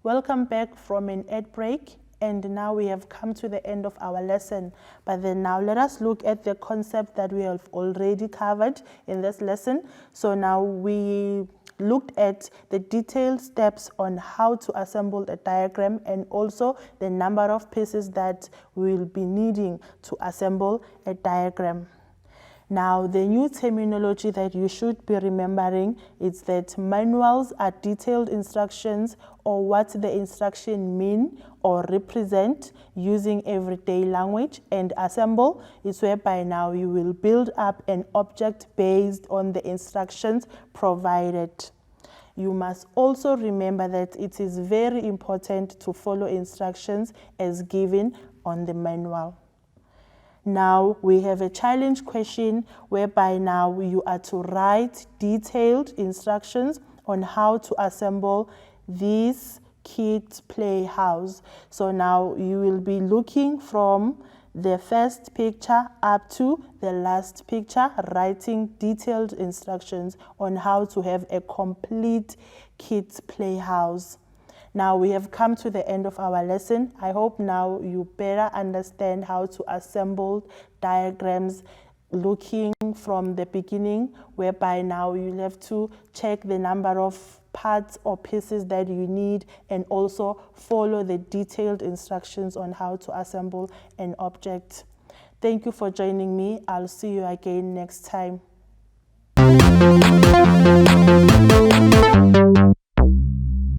Welcome back from an ad break, and now we have come to the end of our lesson. But then now let us look at the concept that we have already covered in this lesson. So now we looked at the detailed steps on how to assemble a diagram and also the number of pieces that we will be needing to assemble a diagram. Now, the new terminology that you should be remembering is that manuals are detailed instructions or what the instruction mean or represent using everyday language, and assemble is whereby now you will build up an object based on the instructions provided. You must also remember that it is very important to follow instructions as given on the manual. Now we have a challenge question whereby now you are to write detailed instructions on how to assemble this kids playhouse. So now you will be looking from the first picture up to the last picture, writing detailed instructions on how to have a complete kids playhouse. Now we have come to the end of our lesson. I hope now you better understand how to assemble diagrams, looking from the beginning, whereby now you'll have to check the number of parts or pieces that you need and also follow the detailed instructions on how to assemble an object. Thank you for joining me. I'll see you again next time.